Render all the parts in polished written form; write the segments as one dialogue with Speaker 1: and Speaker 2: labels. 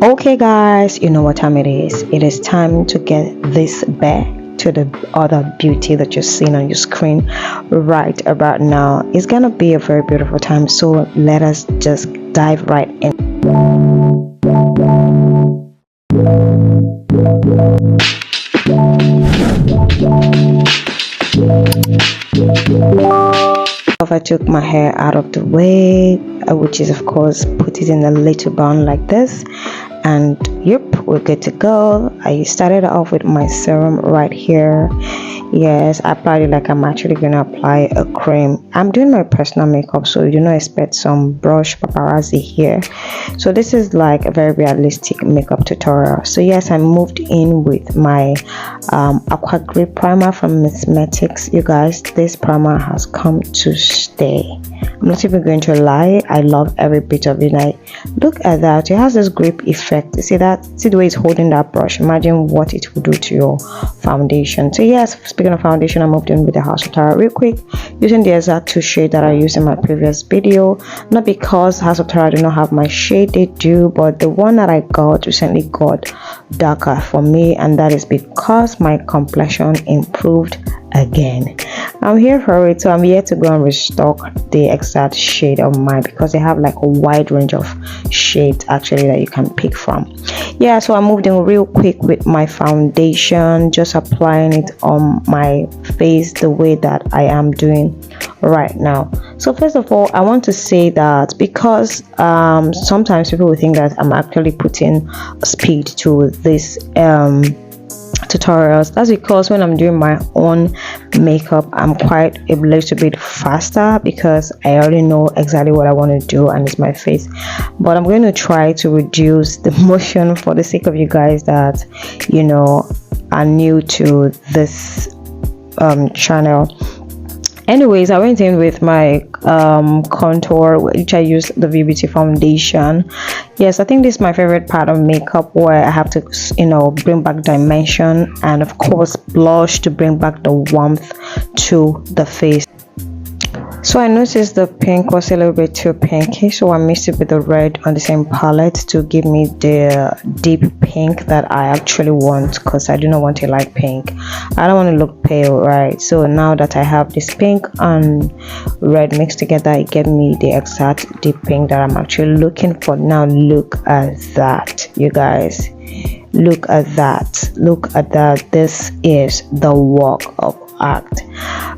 Speaker 1: Okay guys, you know what time it is. It is time to get this back to the other beauty that you're seeing on your screen right about now. It's gonna be a very beautiful time, so let us just dive right in. I took my hair out of the way, which is of course put it in a little bun like this, and yep, we're good to go. I started off with my serum right here. Yes, I applied it like I'm actually gonna apply a cream. I'm doing my personal makeup, so you do not expect some brush paparazzi here. So this is like a very realistic makeup tutorial. So yes, I moved in with my Aqua grip primer from Cosmetics. You guys, this primer has come to stay. I'm not even going to lie, I love every bit of it. Like, look at that, it has this grip effect. See that? See the way it's holding that brush? Imagine what it will do to your foundation. So yes, speaking of foundation, I moved in with the House of Tara real quick, using the exact two shades that I used in my previous video. Not because House of Tara do not have my shade, they do, but the one that I got recently got darker for me, and that is because my complexion improved again. I'm here for it, so I'm here to go and restock the exact shade of mine, because they have like a wide range of shades actually that you can pick from. Yeah, so I moved in real quick with my foundation, just applying it on my face the way that I am doing right now. So first of all, I want to say that because sometimes people will think that I'm actually putting speed to this tutorials. That's because when I'm doing my own makeup, I'm quite a little bit faster, because I already know exactly what I want to do and it's my face. But I'm going to try to reduce the motion for the sake of you guys that, you know, are new to this channel. Anyways, I went in with my contour, which I used the VBT foundation. Yes, I think this is my favorite part of makeup, where I have to, you know, bring back dimension, and of course blush to bring back the warmth to the face. So I noticed the pink was a little bit too pinky, so I mixed it with the red on the same palette to give me the deep pink that I actually want, because I do not want a light pink. I don't want to look pale, right? So now that I have this pink and red mixed together, it gave me the exact deep pink that I'm actually looking for. Now look at that, you guys. Look at that, look at that. This is the work of art.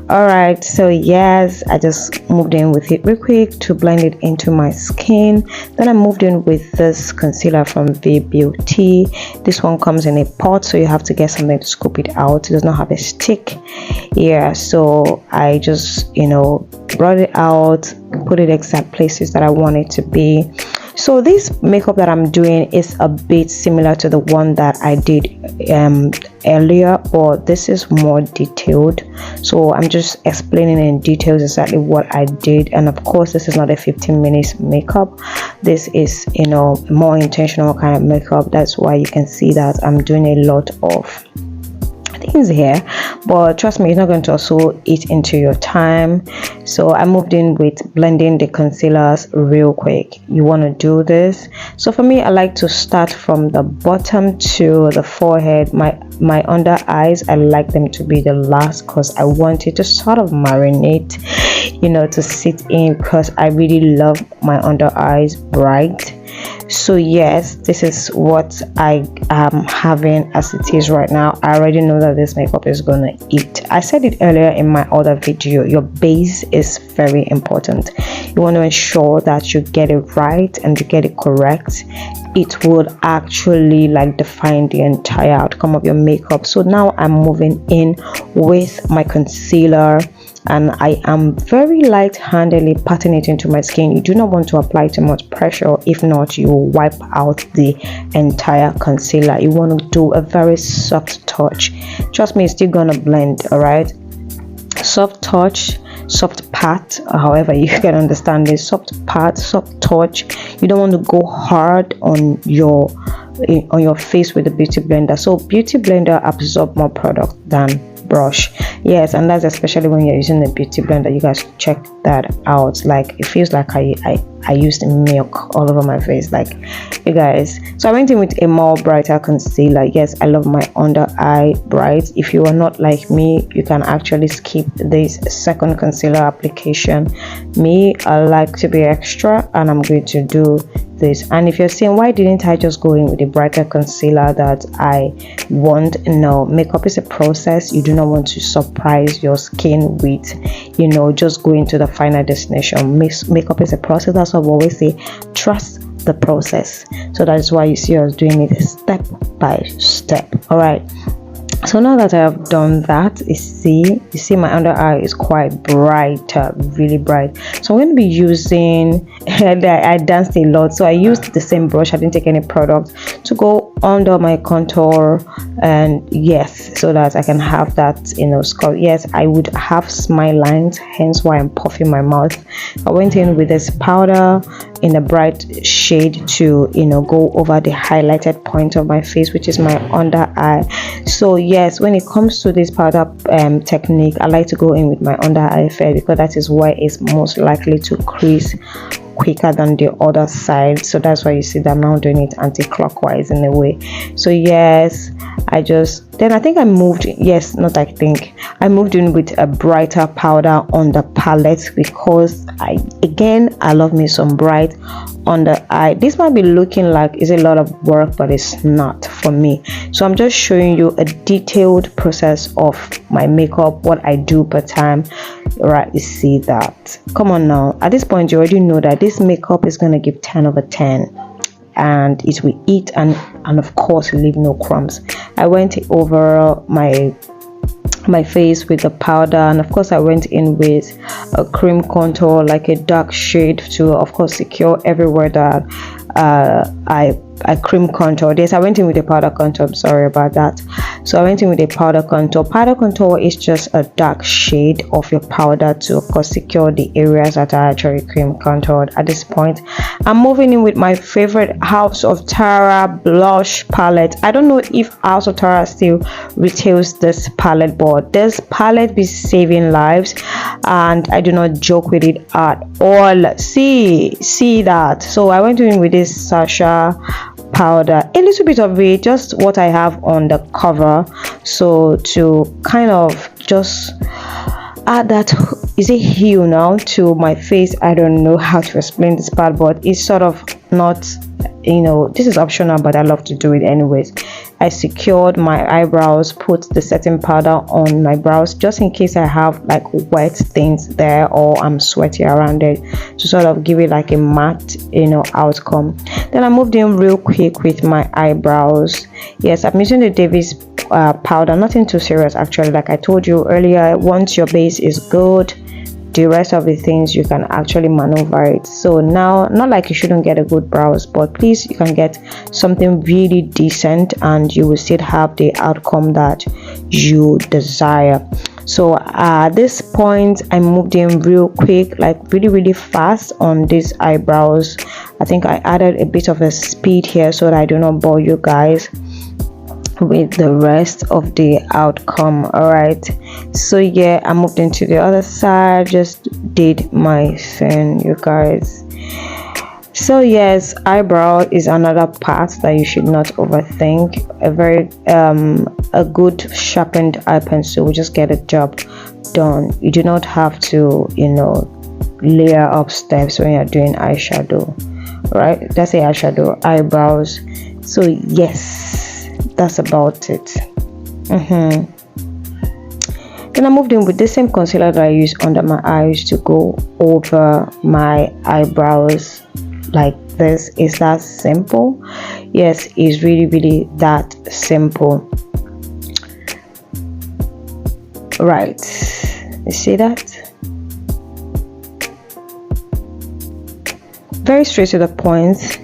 Speaker 1: All right, so yes, I just moved in with it real quick to blend it into my skin. Then I moved in with this concealer from V Beauty. This one comes in a pot, so you have to get something to scoop it out. It does not have a stick. Yeah, so I just, you know, brought it out, put it exact places that I want it to be. So this makeup that I'm doing is a bit similar to the one that I did earlier, but this is more detailed. So I'm just explaining in details exactly what I did. And of course, this is not a 15 minutes makeup. This is, you know, more intentional kind of makeup. That's why you can see that I'm doing a lot of things here, but trust me, it's not going to also eat into your time. So I moved in with blending the concealers real quick. You want to do this. So for me, I like to start from the bottom to the forehead. My under eyes, I like them to be the last, because I want it to sort of marinate, you know, to sit in, because I really love my under eyes bright. So yes, this is what I am having as it is right now. I already know that this makeup is gonna eat. I said it earlier in my other video, your base is very important. You want to ensure that you get it right and you get it correct. It would actually like define the entire outcome of your makeup. So now I'm moving in with my concealer, and I am very light-handedly patting it into my skin. You do not want to apply too much pressure, if not you will wipe out the entire concealer. You want to do a very soft touch. Trust me, it's still gonna blend. All right, soft touch, soft pat, however you can understand this. Soft pat, soft touch. You don't want to go hard on your face with the beauty blender. So beauty blender absorb more product than brush. Yes, and that's especially when you're using the beauty blender. You guys check that out. Like, it feels like I I used milk all over my face, like, you guys. So I went in with a more brighter concealer. Yes, I love my under eye bright. If you are not like me, you can actually skip this second concealer application. Me, I like to be extra, and I'm going to do this. And if you're saying, why didn't I just go in with the brighter concealer that I want? No, makeup is a process. You do not want to surprise your skin with, you know, just going to the final destination. Makeup is a process. That's what we always say, trust the process. So that is why you see us doing it step by step. All right, so now that I have done that, you see my under eye is quite bright, really bright. So I'm going to be using I danced a lot, so I used the same brush. I didn't take any product to go under my contour, and yes, so that I can have that, you know, sculpt. Yes, I would have smile lines, hence why I'm puffing my mouth. I went in with this powder in a bright shade to, you know, go over the highlighted point of my face, which is my under eye. So yes, when it comes to this powder technique, I like to go in with my under eye first, because that is where it's most likely to crease quicker than the other side. So that's why you see that I'm now doing it anti-clockwise in a way. So yes, I think I moved, yes, not I think I moved in with a brighter powder on the palette, because I love me some bright on the eye. This might be looking like it's a lot of work, but it's not for me. So I'm just showing you a detailed process of my makeup, what I do per time. Right, you see that. Come on now, at this point you already know that this makeup is going to give 10 over 10, and it will eat and of course leave no crumbs. I went over my face with the powder, and of course I went in with a cream contour, like a dark shade, to of course secure everywhere that I cream contour. Yes, I went in with a powder contour. I'm sorry about that. So I went in with a powder contour. Powder contour is just a dark shade of your powder to of course secure the areas that are actually cream contoured. At this point, I'm moving in with my favorite House of Tara blush palette. I don't know if House of Tara still retails this palette, but this palette be saving lives, and I do not joke with it at all. See that. So I went in with this Sasha powder, a little bit of it, just what I have on the cover, so to kind of just add that, is it hue now to my face. I don't know how to explain this part, but it's sort of not, you know, this is optional, but I love to do it anyways. I secured my eyebrows, put the setting powder on my brows just in case I have like wet things there or I'm sweaty around it, to sort of give it like a matte, you know, outcome. Then I moved in real quick with my eyebrows. Yes, I'm using the Davis powder, nothing too serious actually. Like I told you earlier, once your base is good, the rest of the things you can actually maneuver it. So now, not like you shouldn't get a good brows, but please, you can get something really decent and you will still have the outcome that you desire. So at this point I moved in real quick, like really fast on these eyebrows. I think I added a bit of a speed here so that I do not bore you guys with the rest of the outcome. All right, so yeah, I moved into the other side, just did my thing, you guys. So yes, eyebrow is another part that you should not overthink. A good sharpened eye pencil will just get a job done. You do not have to, you know, layer up steps when you're doing eyeshadow, right? That's a eyeshadow, eyebrows. So yes, that's about it. Then I moved in with the same concealer that I use under my eyes to go over my eyebrows. Like this. Is that simple? Yes, it's really that simple. Right, you see that? Very straight to the point.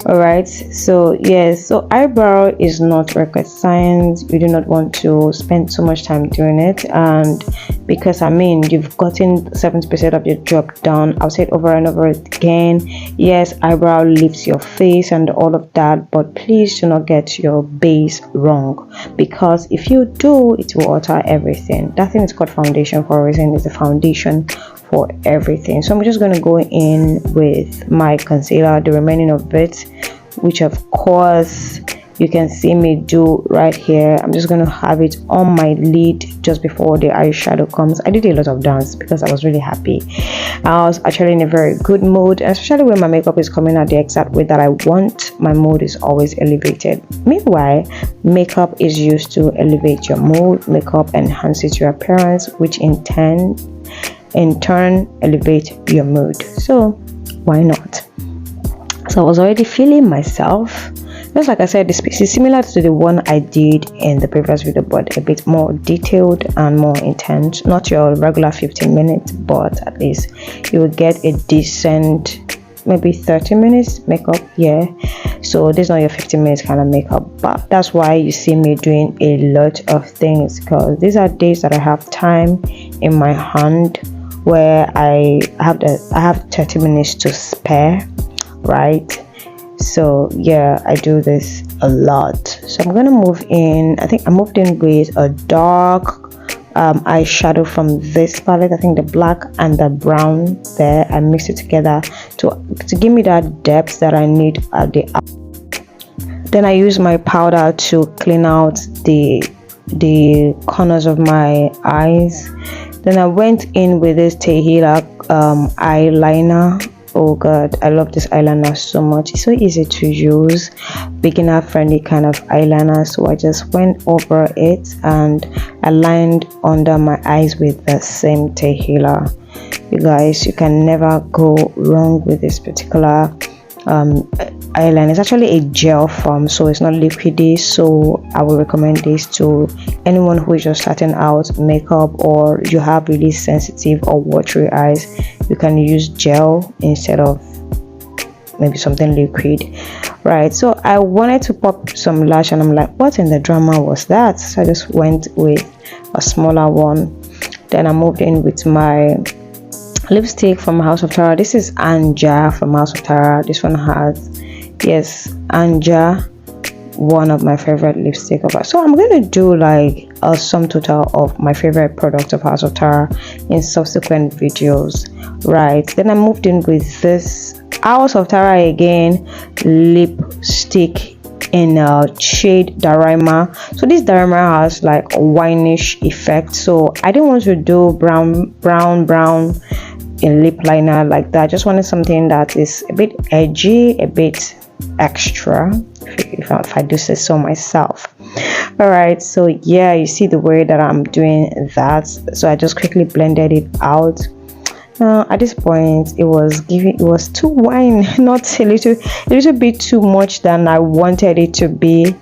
Speaker 1: All right, so yes, so eyebrow is not rocket science. You do not want to spend so much time doing it, and because I mean you've gotten 70% of your job done. I'll say it over and over again. Yes, eyebrow lifts your face and all of that, but please do not get your base wrong, because if you do, it will alter everything. That thing is called foundation for a reason. It's the foundation for everything. So I'm just going to go in with my concealer, the remaining of it, which of course you can see me do right here. I'm just going to have it on my lid just before the eyeshadow comes. I did a lot of dance because I was really happy. I was actually in a very good mood, especially when my makeup is coming out the exact way that I want. My mood is always elevated. Meanwhile, makeup is used to elevate your mood. Makeup enhances your appearance, which in turn elevate your mood. So why not? So I was already feeling myself. Just like I said, this piece is similar to the one I did in the previous video, but a bit more detailed and more intense. Not your regular 15 minutes, but at least you will get a decent, maybe 30 minutes makeup. Yeah, so this is not your 15 minutes kind of makeup, but that's why you see me doing a lot of things, because these are days that I have time in my hand where I have 30 minutes to spare, right? So yeah, I do this a lot. So I'm gonna move in. I think I moved in with a dark eyeshadow from this palette. I think the black and the brown there, I mixed it together to give me that depth that I need at the up. Then I use my powder to clean out the corners of my eyes. Then I went in with this Tehila eyeliner. Oh god, I love this eyeliner so much. It's so easy to use, beginner friendly kind of eyeliner. So I just went over it and aligned under my eyes with the same Tehila. You guys, you can never go wrong with this particular eyeliner. It's actually a gel form, so it's not liquidy, so I will recommend this to anyone who is just starting out makeup, or you have really sensitive or watery eyes. You can use gel instead of maybe something liquid, right? So I wanted to pop some lash, and I'm like, what in the drama was that? So I just went with a smaller one. Then I moved in with my lipstick from House of Tara. This is Anja from House of Tara. This one has, yes, Anja, one of my favorite lipstick of ours. So I'm going to do like a sum total of my favorite product of House of Tara in subsequent videos, right? Then I moved in with this House of Tara again lipstick in shade daraima. So this daraima has like a wineish effect, so I didn't want to do brown in lip liner like that. Just wanted something that is a bit edgy, a bit extra, if I do say so myself. All right, so yeah, you see the way that I'm doing that. So I just quickly blended it out. At this point, it was too wine, not a little bit too much than I wanted it to be,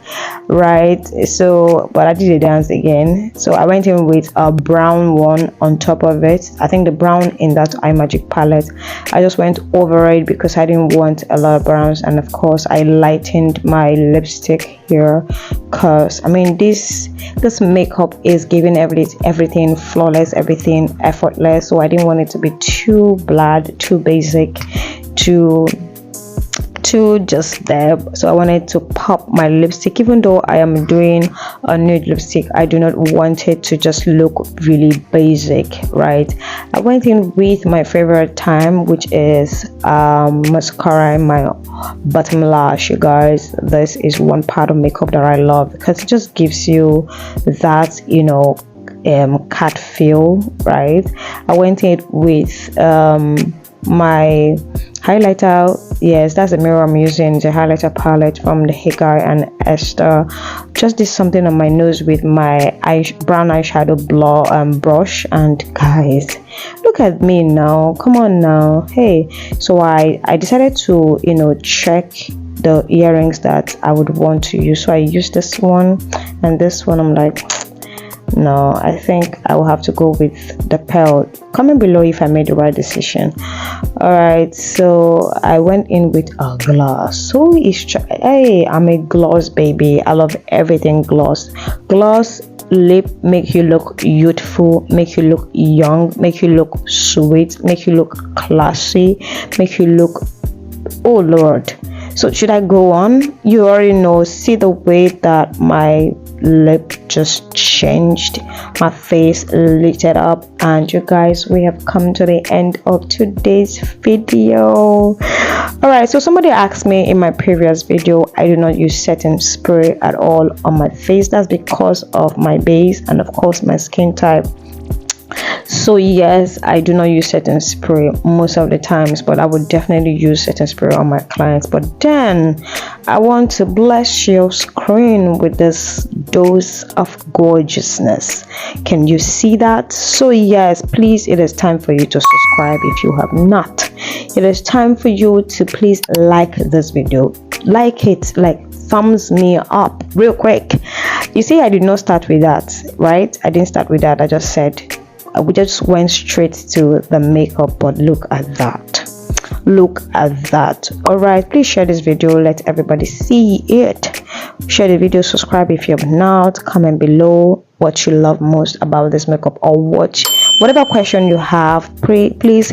Speaker 1: right? So but I did a dance again. So I went in with a brown one on top of it. I think the brown in that Eye Magic palette, I just went over it because I didn't want a lot of browns. And of course I lightened my lipstick here, because I mean this makeup is giving everything flawless, everything effortless. So I didn't want it to be too bland, too basic, too just there. So I wanted to pop my lipstick. Even though I am doing a nude lipstick, I do not want it to just look really basic, right? I went in with my favorite time, which is mascara in my bottom lash. You guys, this is one part of makeup that I love because it just gives you that, you know, cat feel, right? I went in with my highlighter. Yes, that's the mirror I'm using, the highlighter palette from the Tehila and Eyshadow. Just did something on my nose with my brown eyeshadow brush, and guys, look at me now, come on now. Hey, so I decided to, you know, check the earrings that I would want to use. So I used this one and this one. I'm like, no, I think I will have to go with the pearl. Comment below if I made the right decision. All right, so I went in with a gloss. So hey, I'm a gloss baby. I love everything gloss lip make you look youthful, make you look young, make you look sweet, make you look classy, make you look, oh Lord. So should I go on? You already know. See the way that my lip just changed, my face lit it up. And you guys, we have come to the end of today's video. All right, so somebody asked me in my previous video, I do not use setting spray at all on my face. That's because of my base and of course my skin type. So yes, I do not use setting spray most of the times, but I would definitely use setting spray on my clients. But then I want to bless your screen with this dose of gorgeousness. Can you see that? So yes, please, it is time for you to subscribe if you have not. It is time for you to please like this video. Like it, like thumbs me up real quick. You see, I did not start with that, right? I didn't start with that. I just said, we just went straight to the makeup, but look at that. Look at that. All right, please share this video, let everybody see it. Share the video, subscribe if you have not, comment below what you love most about this makeup, or whatever question you have. Please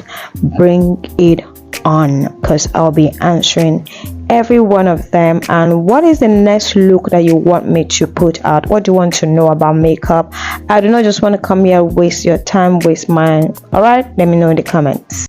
Speaker 1: bring it on, because I'll be answering every one of them. And what is the next look that you want me to put out? What do you want to know about makeup? I do not just want to come here, waste your time, waste mine. All right, let me know in the comments.